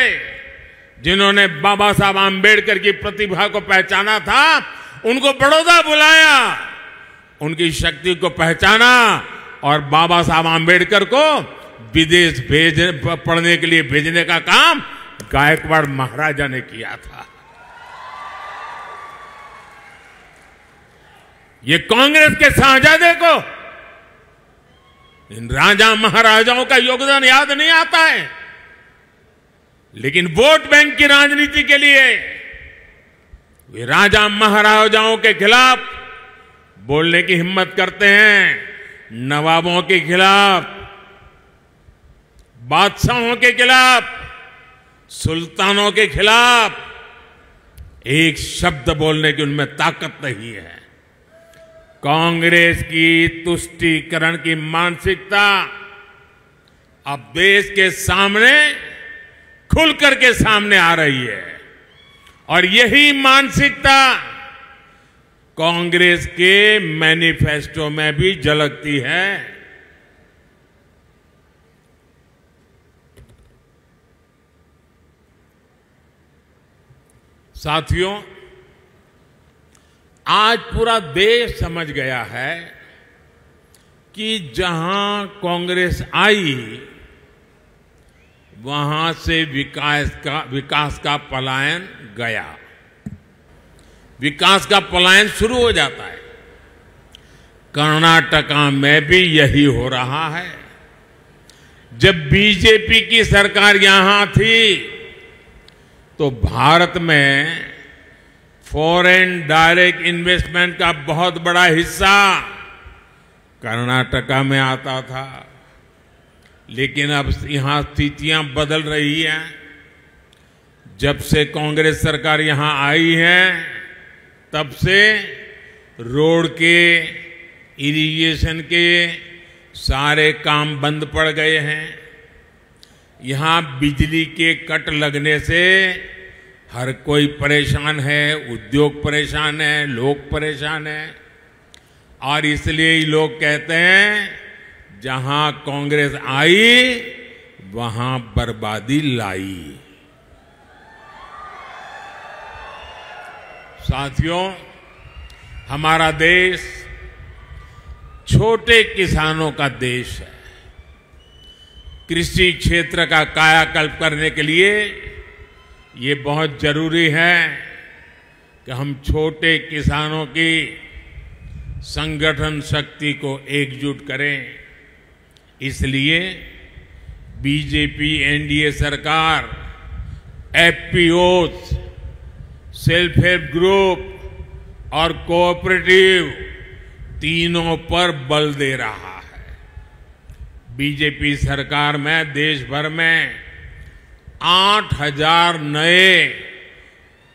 जिन्होंने बाबा साहब आंबेडकर की प्रतिभा को पहचाना था, उनको बड़ौदा बुलाया, उनकी शक्ति को पहचाना और बाबा साहब आंबेडकर को विदेश पढ़ने के लिए भेजने का काम गायकवाड़ महाराजा ने किया था। ये कांग्रेस के शाहजादे को इन राजा महाराजाओं का योगदान याद नहीं आता है, लेकिन वोट बैंक की राजनीति के लिए वे राजा महाराजाओं के खिलाफ बोलने की हिम्मत करते हैं, नवाबों के खिलाफ, बादशाहों के खिलाफ, सुल्तानों के खिलाफ एक शब्द बोलने की उनमें ताकत नहीं है। कांग्रेस की तुष्टीकरण की मानसिकता अब देश के सामने खुलकर के सामने आ रही है और यही मानसिकता कांग्रेस के मैनिफेस्टो में भी झलकती है। साथियों, आज पूरा देश समझ गया है कि जहां कांग्रेस आई वहां से विकास का पलायन गया, विकास का पलायन शुरू हो जाता है। कर्नाटका में भी यही हो रहा है। जब बीजेपी की सरकार यहां थी तो भारत में फॉरेन डायरेक्ट इन्वेस्टमेंट का बहुत बड़ा हिस्सा कर्नाटका में आता था, लेकिन अब यहां स्थितियां बदल रही हैं। जब से कांग्रेस सरकार यहां आई है तब से रोड के, इरिगेशन के सारे काम बंद पड़ गए हैं। यहां बिजली के कट लगने से हर कोई परेशान है, उद्योग परेशान है, लोग परेशान है और इसलिए ही लोग कहते हैं जहां कांग्रेस आई वहां बर्बादी लाई। साथियों, हमारा देश छोटे किसानों का देश है। कृषि क्षेत्र का कायाकल्प करने के लिए ये बहुत जरूरी है कि हम छोटे किसानों की संगठन शक्ति को एकजुट करें। इसलिए बीजेपी एनडीए सरकार एफपीओज, सेल्फ हेल्प ग्रुप और कोऑपरेटिव तीनों पर बल दे रहा है। बीजेपी सरकार में देश भर में 8,000 नए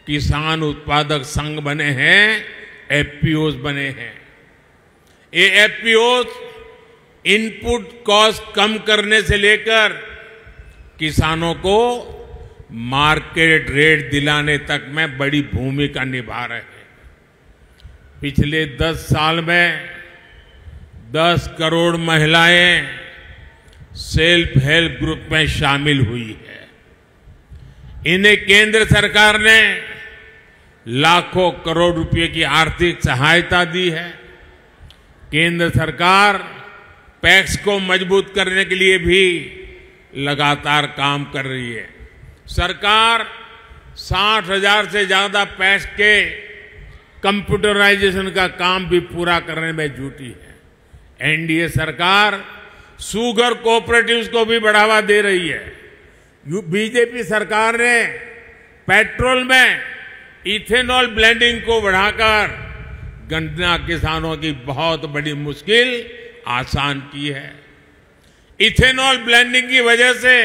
किसान उत्पादक संघ बने हैं, एफपीओज बने हैं। ये एफपीओज इनपुट कॉस्ट कम करने से लेकर किसानों को मार्केट रेट दिलाने तक में बड़ी भूमिका निभा रहे हैं। पिछले 10 साल में 10 करोड़ महिलाएं सेल्फ हेल्प ग्रुप में शामिल हुई है। इन्हें केंद्र सरकार ने लाखों करोड़ रुपए की आर्थिक सहायता दी है। केंद्र सरकार पैक्स को मजबूत करने के लिए भी लगातार काम कर रही है। सरकार 60,000 से ज्यादा पैक्स के कंप्यूटराइजेशन का काम भी पूरा करने में जुटी है। एनडीए सरकार शुगर कोऑपरेटिव्स को भी बढ़ावा दे रही है। बीजेपी सरकार ने पेट्रोल में इथेनॉल ब्लेंडिंग को बढ़ाकर गन्ना किसानों की बहुत बड़ी मुश्किल आसान की है। इथेनॉल ब्लेंडिंग की वजह से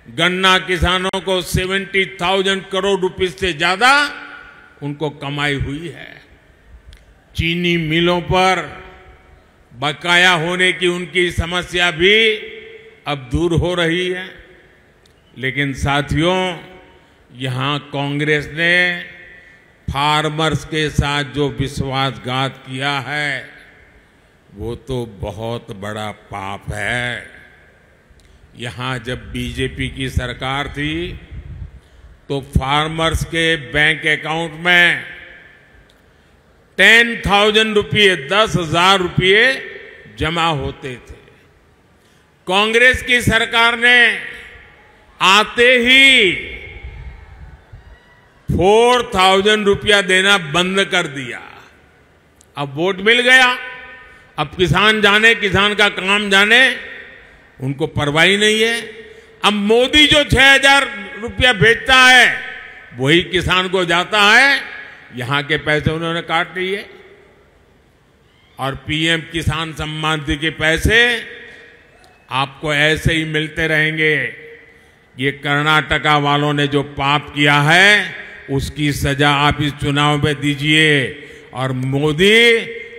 गन्ना किसानों को 70,000 करोड़ रुपए से ज्यादा उनको कमाई हुई है। चीनी मिलों पर बकाया होने की उनकी समस्या भी अब दूर हो रही है। लेकिन साथियों, यहां कांग्रेस ने फार्मर्स के साथ जो विश्वासघात किया है वो तो बहुत बड़ा पाप है। यहां जब बीजेपी की सरकार थी तो फार्मर्स के बैंक अकाउंट में 10,000 रुपये, 10,000 रुपये जमा होते थे। कांग्रेस की सरकार ने आते ही 4,000 रुपया देना बंद कर दिया। अब वोट मिल गया, अब किसान जाने, किसान का काम जाने, उनको परवाह ही नहीं है। अब मोदी जो 6,000 रुपया भेजता है वही किसान को जाता है, यहां के पैसे उन्होंने काट लिए। और पीएम किसान सम्मान निधि के पैसे आपको ऐसे ही मिलते रहेंगे। ये कर्नाटका वालों ने जो पाप किया है उसकी सजा आप इस चुनाव में दीजिए, और मोदी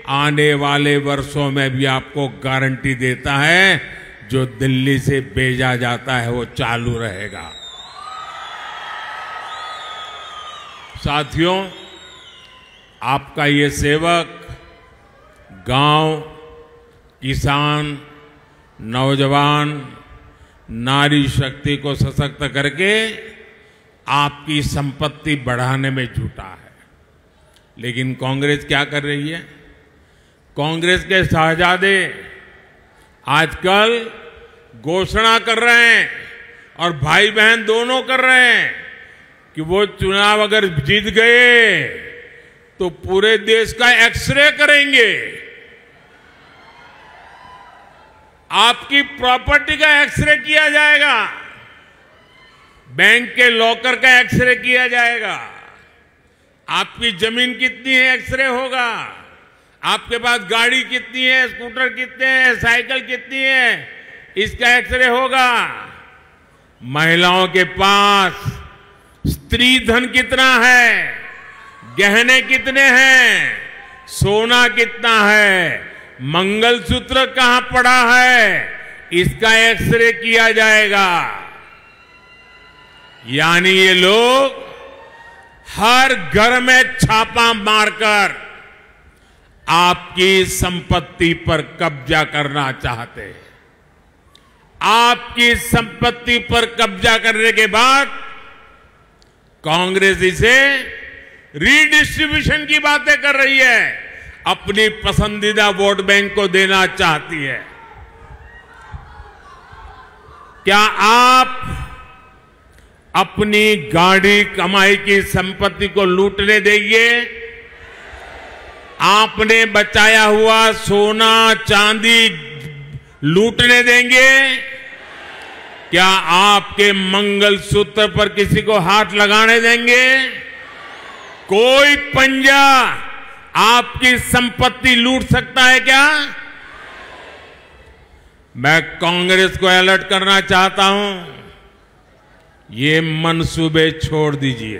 आने वाले वर्षों में भी आपको गारंटी देता है जो दिल्ली से भेजा जाता है वो चालू रहेगा। साथियों, आपका ये सेवक गांव, किसान, नौजवान, नारी शक्ति को सशक्त करके आपकी संपत्ति बढ़ाने में जुटा है। लेकिन कांग्रेस क्या कर रही है? कांग्रेस के शहजादे आजकल घोषणा कर रहे हैं, और भाई बहन दोनों कर रहे हैं, कि वो चुनाव अगर जीत गए तो पूरे देश का एक्सरे करेंगे, आपकी प्रॉपर्टी का एक्सरे किया जाएगा, बैंक के लॉकर का एक्सरे किया जाएगा, आपकी जमीन कितनी है एक्सरे होगा, आपके पास गाड़ी कितनी है, स्कूटर कितने हैं, साइकिल कितनी है, इसका एक्सरे होगा। महिलाओं के पास स्त्री धन कितना है, गहने कितने हैं, सोना कितना है, मंगलसूत्र कहां पड़ा है, इसका एक्सरे किया जाएगा। यानी ये लोग हर घर में छापा मारकर आपकी संपत्ति पर कब्जा करना चाहते हैं। आपकी संपत्ति पर कब्जा करने के बाद कांग्रेस इसे रीडिस्ट्रीब्यूशन की बातें कर रही है, अपनी पसंदीदा वोट बैंक को देना चाहती है। क्या आप अपनी गाढ़ी कमाई की संपत्ति को लूटने देंगे? आपने बचाया हुआ सोना चांदी लूटने देंगे? क्या आपके मंगलसूत्र पर किसी को हाथ लगाने देंगे? कोई पंजा आपकी संपत्ति लूट सकता है क्या? मैं कांग्रेस को अलर्ट करना चाहता हूं, ये मंसूबे छोड़ दीजिए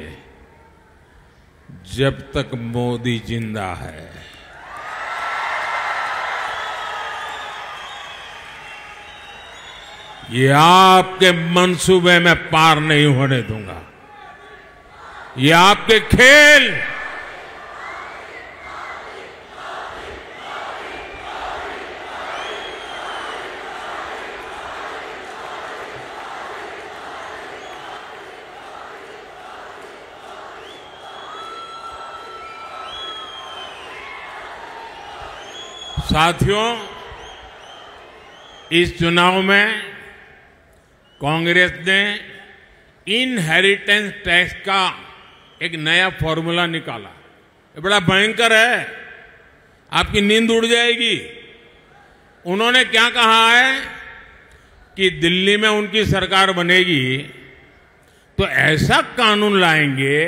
जब तक मोदी जिंदा है। ये आपके मंसूबे में पार नहीं होने दूंगा। ये आपके खेल साथियों, इस चुनाव में कांग्रेस ने इनहेरिटेंस टैक्स का एक नया फॉर्मूला निकाला। ये बड़ा भयंकर है, आपकी नींद उड़ जाएगी। उन्होंने क्या कहा है कि दिल्ली में उनकी सरकार बनेगी तो ऐसा कानून लाएंगे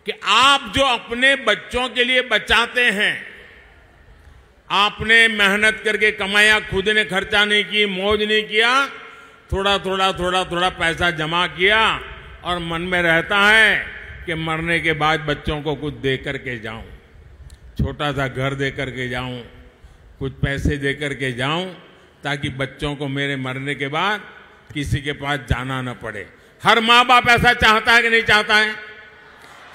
कि आप जो अपने बच्चों के लिए बचाते हैं, आपने मेहनत करके कमाया, खुद ने खर्चा नहीं की, मौज नहीं किया, थोड़ा थोड़ा पैसा जमा किया और मन में रहता है कि मरने के बाद बच्चों को कुछ दे करके जाऊं, छोटा सा घर दे करके जाऊं, कुछ पैसे दे करके जाऊं, ताकि बच्चों को मेरे मरने के बाद किसी के पास जाना न पड़े। हर माँ बाप ऐसा चाहता है कि नहीं चाहता है?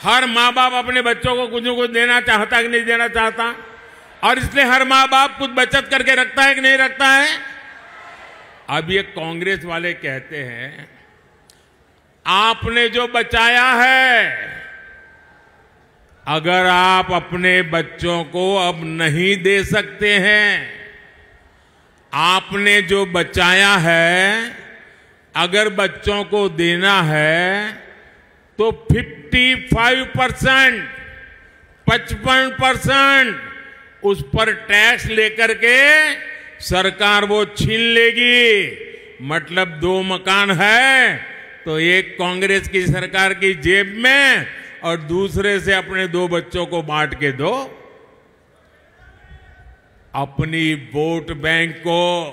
हर माँ बाप अपने बच्चों को कुछ न कुछ देना चाहता है कि नहीं देना चाहता? और इसलिए हर माँ बाप कुछ बचत करके रखता है कि नहीं रखता है? अब ये कांग्रेस वाले कहते हैं आपने जो बचाया है, अगर आप अपने बच्चों को अब नहीं दे सकते हैं, आपने जो बचाया है अगर बच्चों को देना है तो 55%, 55% उस पर टैक्स लेकर के सरकार वो छीन लेगी। मतलब 2 मकान है तो एक कांग्रेस की सरकार की जेब में और दूसरे से अपने 2 बच्चों को बांट के दो। अपनी वोट बैंक को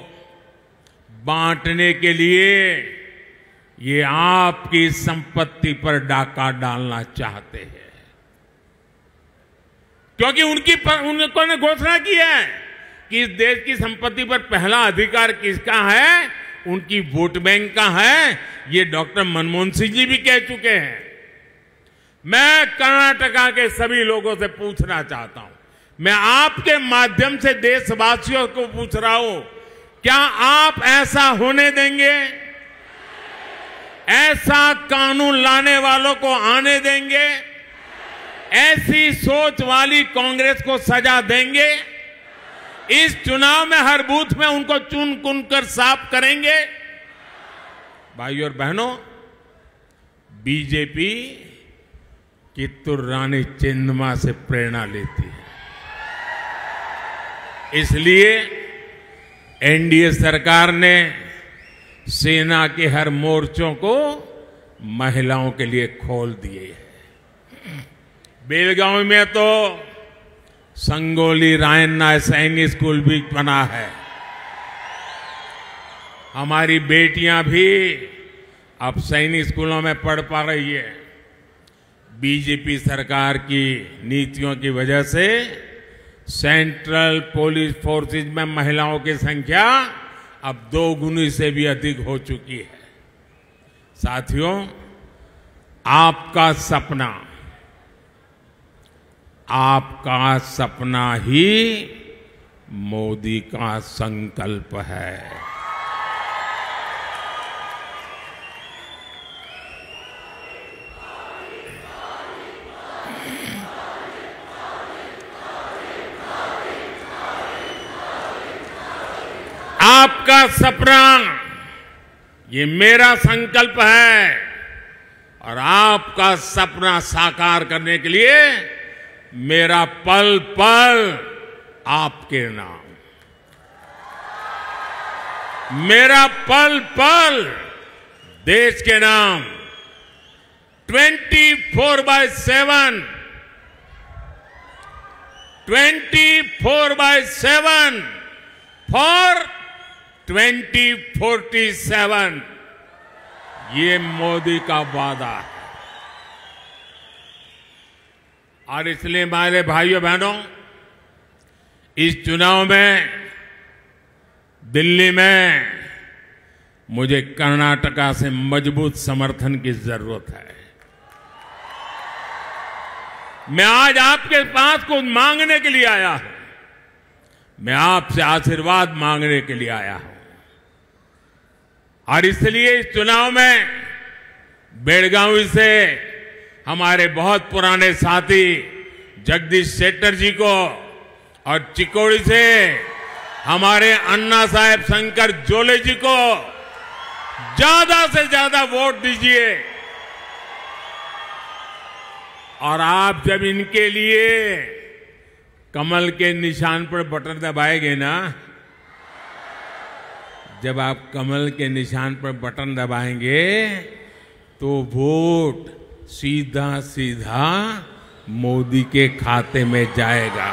बांटने के लिए ये आपकी संपत्ति पर डाका डालना चाहते हैं, क्योंकि उन्होंने घोषणा की है कि इस देश की संपत्ति पर पहला अधिकार किसका है? उनकी वोट बैंक का है। ये डॉक्टर मनमोहन सिंह जी भी कह चुके हैं। मैं कर्नाटका के सभी लोगों से पूछना चाहता हूं, मैं आपके माध्यम से देशवासियों को पूछ रहा हूं, क्या आप ऐसा होने देंगे? ऐसा कानून लाने वालों को आने देंगे? ऐसी सोच वाली कांग्रेस को सजा देंगे? इस चुनाव में हर बूथ में उनको चुन चुन कर साफ करेंगे? भाइयों और बहनों, बीजेपी कित्तूर रानी चेन्नम्मा से प्रेरणा लेती है। इसलिए एनडीए सरकार ने सेना के हर मोर्चों को महिलाओं के लिए खोल दिए हैं। बेलगांव में तो संगोली रायन्ना सैनिक स्कूल भी बना है। हमारी बेटियां भी अब सैनिक स्कूलों में पढ़ पा रही है। बीजेपी सरकार की नीतियों की वजह से सेंट्रल पुलिस फोर्सेज में महिलाओं की संख्या अब 2 गुनी से भी अधिक हो चुकी है। साथियों, आपका सपना ही मोदी का संकल्प है। आपका सपना ये मेरा संकल्प है और आपका सपना साकार करने के लिए मेरा पल पल आपके नाम, मेरा पल पल देश के नाम। 24/7 24/7 फॉर 2047 ये मोदी का वादा है। और इसलिए हमारे भाइयों बहनों, इस चुनाव में दिल्ली में मुझे कर्नाटका से मजबूत समर्थन की जरूरत है। मैं आज आपके पास कुछ मांगने के लिए आया हूं। मैं आपसे आशीर्वाद मांगने के लिए आया हूं। और इसलिए इस चुनाव में बेलगावी से हमारे बहुत पुराने साथी जगदीश शेट्टर जी को और चिकोड़ी से हमारे अन्ना साहेब शंकर जोले जी को ज्यादा से ज्यादा वोट दीजिए। और आप जब इनके लिए कमल के निशान पर बटन दबाएंगे ना, जब आप कमल के निशान पर बटन दबाएंगे तो वोट सीधा सीधा मोदी के खाते में जाएगा।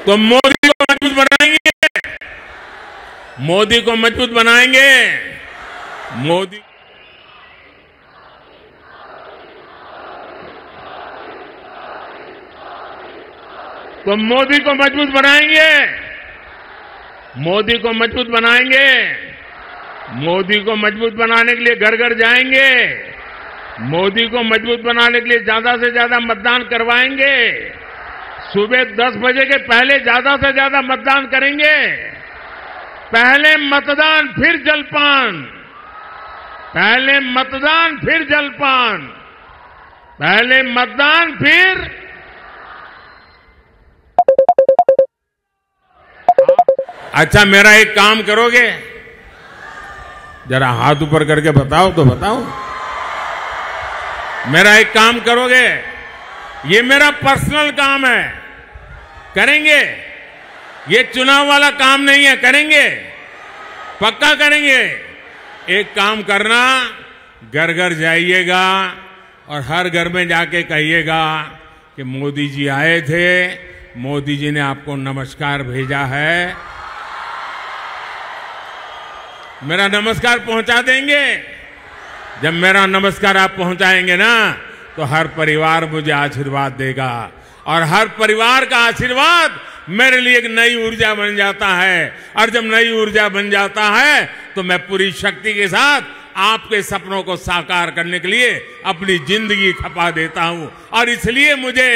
तो मोदी को मजबूत बनाएंगे, मोदी को मजबूत बनाएंगे। मोदी तो मोदी को मजबूत बनाएंगे, मोदी को मजबूत बनाएंगे। मोदी को मजबूत बनाने के लिए घर घर जाएंगे। मोदी को मजबूत बनाने के लिए ज्यादा से ज्यादा मतदान करवाएंगे। सुबह 10 बजे के पहले ज्यादा से ज्यादा मतदान करेंगे। पहले मतदान फिर जलपान, पहले मतदान फिर जलपान, पहले मतदान फिर। अच्छा, मेरा एक काम करोगे? जरा हाथ ऊपर करके बताओ तो बताओ। मेरा एक काम करोगे? ये मेरा पर्सनल काम है, करेंगे? ये चुनाव वाला काम नहीं है, करेंगे? पक्का करेंगे? एक काम करना, घर घर जाइएगा और हर घर में जाके कहिएगा कि मोदी जी आए थे, मोदी जी ने आपको नमस्कार भेजा है। मेरा नमस्कार पहुंचा देंगे। जब मेरा नमस्कार आप पहुंचाएंगे ना, तो हर परिवार मुझे आशीर्वाद देगा और हर परिवार का आशीर्वाद मेरे लिए एक नई ऊर्जा बन जाता है। और जब नई ऊर्जा बन जाता है तो मैं पूरी शक्ति के साथ आपके सपनों को साकार करने के लिए अपनी जिंदगी खपा देता हूं। और इसलिए मुझे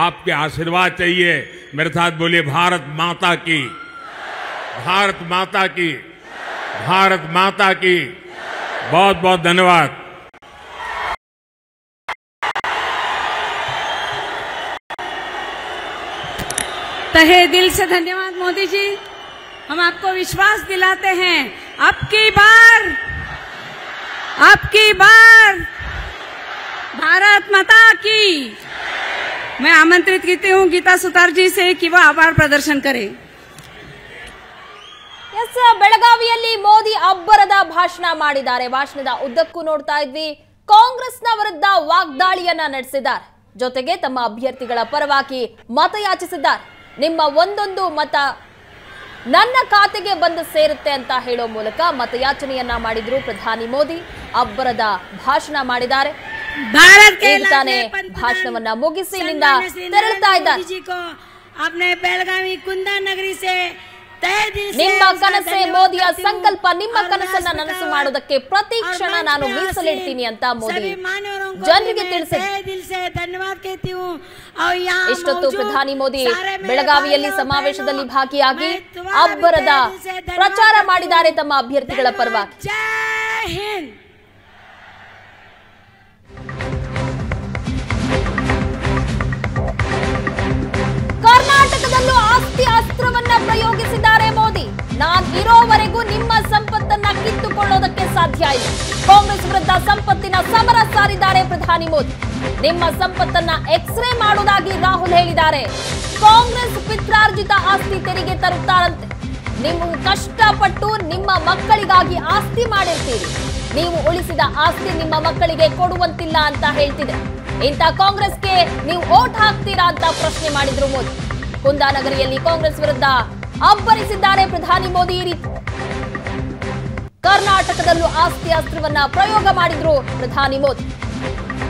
आपके आशीर्वाद चाहिए। मेरे साथ बोलिए, भारत माता की, भारत माता की, भारत माता की। बहुत बहुत धन्यवाद। तहे दिल से धन्यवाद मोदी जी। हम आपको विश्वास दिलाते हैं, अब की बार भारत माता की। मैं आमंत्रित करती हूँ गीता सुतार जी से कि वो आभार प्रदर्शन करें। ಎಸ್, ಬೆಳಗಾವಿಯಲ್ಲಿ ಮೋದಿ ಅಬ್ಬರದ ಭಾಷಣ ಮಾಡಿದ್ದಾರೆ. ಭಾಷಣದ ಉದ್ದಕ್ಕೂ ನೋಡ್ತಾ ಇದ್ವಿ, ಕಾಂಗ್ರೆಸ್ನ ವಿರುದ್ಧ ವಾಗ್ದಾಳಿಯನ್ನ ನಡೆಸಿದ್ದಾರೆ. ಜೊತೆಗೆ ತಮ್ಮ ಅಭ್ಯರ್ಥಿಗಳ ಪರವಾಗಿ ಮತಯಾಚಿಸಿದ್ದಾರೆ. ನಿಮ್ಮ ಒಂದೊಂದು ಮತ ನನ್ನ ಖಾತೆಗೆ ಬಂದು ಸೇರುತ್ತೆ ಅಂತ ಹೇಳೋ ಮೂಲಕ ಮತಯಾಚನೆಯನ್ನ ಮಾಡಿದ್ರು ಪ್ರಧಾನಿ ಮೋದಿ. ಅಬ್ಬರದ ಭಾಷಣ ಮಾಡಿದ್ದಾರೆ. ತಾನೇ ಭಾಷಣವನ್ನ ಮುಗಿಸಿ ಇಲ್ಲಿಂದ ತೆರಳುತ್ತಾ ಇದ್ದಾರೆ. अपने बेलगावी कुंदा नगरी से ನಿಮ್ಮ ಕನಸೆ ಮೋದಿಯ ಸಂಕಲ್ಪ, ನಿಮ್ಮ ಕನಸನ್ನ ನನಸು ಮಾಡೋದಕ್ಕೆ ಪ್ರತಿ ಕ್ಷಣ ನಾನು ಮೀಸಲಿಡ್ತೀನಿ ಅಂತ ಮೋದಿ ಜನರಿಗೆ ತಿಳಿಸಿದರು. ಇಷ್ಟೊತ್ತು ಪ್ರಧಾನಿ ಮೋದಿ ಬೆಳಗಾವಿಯಲ್ಲಿ ಸಮಾವೇಶದಲ್ಲಿ ಭಾಗಿಯಾಗಿ ಅಬ್ಬರದ ಪ್ರಚಾರ ಮಾಡಿದ್ದಾರೆ ತಮ್ಮ ಅಭ್ಯರ್ಥಿಗಳ ಪರವಾಗಿ. ಕರ್ನಾಟಕದಲ್ಲೂ ಆಸ್ತಿ ಅಸ್ತ್ರವನ್ನ ಪ್ರಯೋಗಿಸಿದ್ದಾರೆ ಮೋದಿ. ನಾನಿರೋವರೆಗೂ ನಿಮ್ಮ ಸಂಪತ್ತನ್ನ ಕಿತ್ತುಕೊಳ್ಳೋದಕ್ಕೆ ಸಾಧ್ಯ ಇಲ್ಲ. ಕಾಂಗ್ರೆಸ್ ವಿರುದ್ಧ ಸಂಪತ್ತಿನ ಸಮರ ಸಾರಿದ್ದಾರೆ ಪ್ರಧಾನಿ ಮೋದಿ. ನಿಮ್ಮ ಸಂಪತ್ತನ್ನ ಎಕ್ಸ್ರೇ ಮಾಡುವುದಾಗಿ ರಾಹುಲ್ ಹೇಳಿದ್ದಾರೆ. ಕಾಂಗ್ರೆಸ್ ಪಿತ್ರಾರ್ಜಿತ ಆಸ್ತಿ ತೆರಿಗೆ ತರುತ್ತಾರಂತೆ. ನೀವು ಕಷ್ಟಪಟ್ಟು ನಿಮ್ಮ ಮಕ್ಕಳಿಗಾಗಿ ಆಸ್ತಿ ಮಾಡಿರ್ತೀರಿ, ನೀವು ಉಳಿಸಿದ ಆಸ್ತಿ ನಿಮ್ಮ ಮಕ್ಕಳಿಗೆ ಕೊಡುವಂತಿಲ್ಲ ಅಂತ ಹೇಳ್ತಿದೆ. ಇಂಥ ಕಾಂಗ್ರೆಸ್ಗೆ ನೀವು ವೋಟ್ ಹಾಕ್ತೀರಾ ಅಂತ ಪ್ರಶ್ನೆ ಮಾಡಿದ್ರು ಮೋದಿ. ಕುಂದಾನಗರಿಯಲ್ಲಿ ಕಾಂಗ್ರೆಸ್ ವಿರುದ್ಧ ಅಬ್ಬರಿಸಿದ್ದಾರೆ ಪ್ರಧಾನಿ ಮೋದಿ. ಈ ರೀತಿ ಕರ್ನಾಟಕದಲ್ಲೂ ಆಸ್ತಿ ಅಸ್ತ್ರವನ್ನ ಪ್ರಯೋಗ ಮಾಡಿದ್ರು ಪ್ರಧಾನಿ ಮೋದಿ.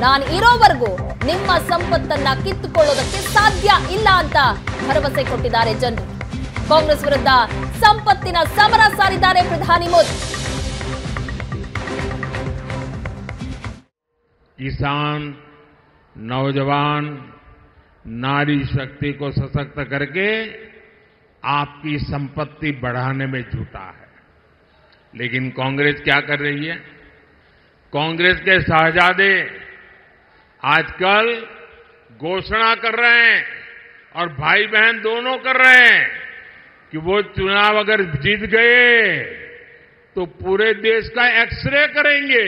ನಾನು ಇರೋವರೆಗೂ ನಿಮ್ಮ ಸಂಪತ್ತನ್ನ ಕಿತ್ತುಕೊಳ್ಳೋದಕ್ಕೆ ಸಾಧ್ಯ ಇಲ್ಲ ಅಂತ ಭರವಸೆ ಕೊಟ್ಟಿದ್ದಾರೆ ಜನರು. ಕಾಂಗ್ರೆಸ್ ವಿರುದ್ಧ ಸಂಪತ್ತಿನ ಸಮರ ಸಾರಿದ್ದಾರೆ ಪ್ರಧಾನಿ ಮೋದಿ. किसान, नौजवान, नारी शक्ति को सशक्त करके आपकी संपत्ति बढ़ाने में जुटा है। लेकिन कांग्रेस क्या कर रही है? कांग्रेस के शहजादे आजकल घोषणा कर रहे हैं और भाई बहन दोनों कर रहे हैं कि वो चुनाव अगर जीत गए तो पूरे देश का एक्सरे करेंगे,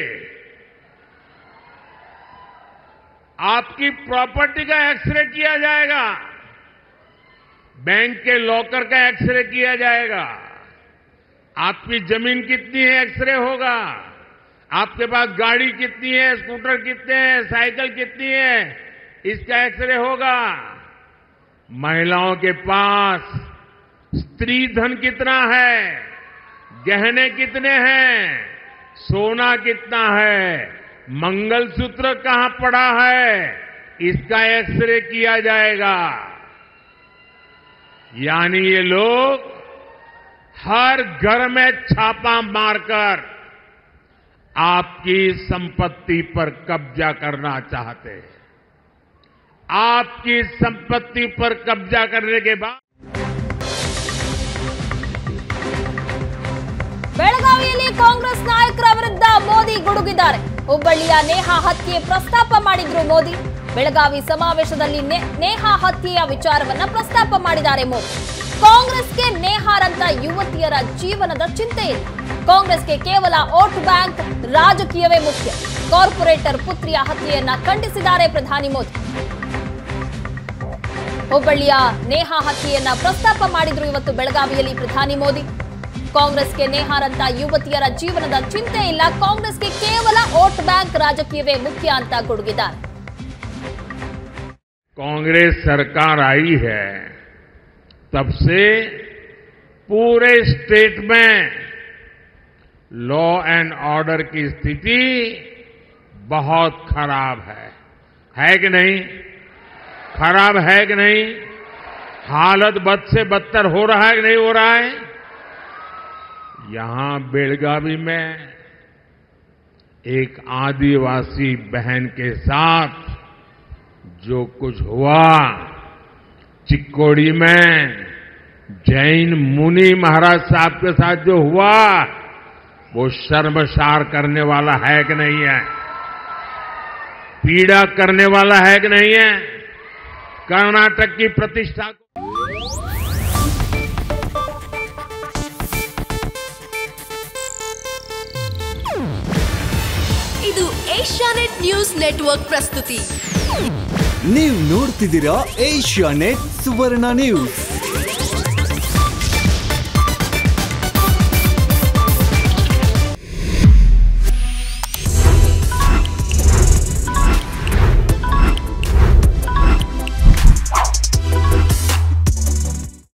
आपकी प्रॉपर्टी का एक्सरे किया जाएगा, बैंक के लॉकर का एक्सरे किया जाएगा, आपकी जमीन कितनी है एक्सरे होगा, आपके पास गाड़ी कितनी है, स्कूटर कितने हैं, साइकिल कितनी है, इसका एक्सरे होगा। महिलाओं के पास स्त्री धन कितना है, गहने कितने हैं, सोना कितना है, मंगलसूत्र कहां पड़ा है, इसका एक्सरे किया जाएगा। यानी ये लोग हर घर में छापा मारकर आपकी संपत्ति पर कब्जा करना चाहते हैं। आपकी संपत्ति पर कब्जा करने के बाद ಬೆಳಗಾವಿಯಲ್ಲಿ ಕಾಂಗ್ರೆಸ್ ನಾಯಕರ ವಿರುದ್ಧ ಮೋದಿ ಗುಡುಗಿದ್ದಾರೆ. ಹುಬ್ಬಳ್ಳಿಯ ನೇಹಾ ಹತ್ಯೆ ಪ್ರಸ್ತಾಪ ಮಾಡಿದ್ರು ಮೋದಿ. ಬೆಳಗಾವಿ ಸಮಾವೇಶದಲ್ಲಿ ನೇಹಾ ಹತ್ಯೆಯ ವಿಚಾರವನ್ನ ಪ್ರಸ್ತಾಪ ಮಾಡಿದ್ದಾರೆ ಮೋದಿ. ಕಾಂಗ್ರೆಸ್ಗೆ ನೇಹಾರಂತ ಯುವತಿಯರ ಜೀವನದ ಚಿಂತೆ ಇಲ್ಲ. ಕಾಂಗ್ರೆಸ್ಗೆ ಕೇವಲ ವೋಟ್ ಬ್ಯಾಂಕ್ ರಾಜಕೀಯವೇ ಮುಖ್ಯ. ಕಾರ್ಪೊರೇಟರ್ ಪುತ್ರಿಯ ಹತ್ಯೆಯನ್ನ ಖಂಡಿಸಿದ್ದಾರೆ ಪ್ರಧಾನಿ ಮೋದಿ. ಹುಬ್ಬಳ್ಳಿಯ ನೇಹಾ ಹತ್ಯೆಯನ್ನ ಪ್ರಸ್ತಾಪ ಮಾಡಿದ್ರು ಇವತ್ತು ಬೆಳಗಾವಿಯಲ್ಲಿ ಪ್ರಧಾನಿ ಮೋದಿ. ಕಾಂಗ್ರೆಸ್ಗೆ ನೇಹಾರಂತ ಯುವತಿಯರ ಜೀವನದ ಚಿಂತೆ ಇಲ್ಲ, ಕಾಂಗ್ರೆಸ್ಗೆ ಕೇವಲ ವೋಟ್ ಬ್ಯಾಂಕ್ ರಾಜಕೀಯವೇ ಮುಖ್ಯ ಅಂತ ಗುಡುಗಿದ್ದಾರೆ. कांग्रेस सरकार आई है तब से पूरे स्टेट में लॉ एंड ऑर्डर की स्थिति बहुत खराब है कि नहीं? खराब है कि नहीं? हालत बद से बदतर हो रहा है कि नहीं हो रहा है? यहां बेलगावी में एक आदिवासी बहन के साथ जो कुछ हुआ, चिक्कोड़ी में जैन मुनि महाराज साहब के साथ जो हुआ, वो शर्मसार करने वाला है कि नहीं है? पीड़ा करने वाला है कि नहीं है? कर्नाटक की प्रतिष्ठा को ಇದು ಏಷ್ಯಾನೆಟ್ ನ್ಯೂಸ್ ನೆಟ್ವರ್ಕ್ ಪ್ರಸ್ತುತಿ. ನೀವು ನೋಡ್ತಿದ್ದೀರಾ ಏಷ್ಯಾನೆಟ್ ಸುವರ್ಣ ನ್ಯೂಸ್.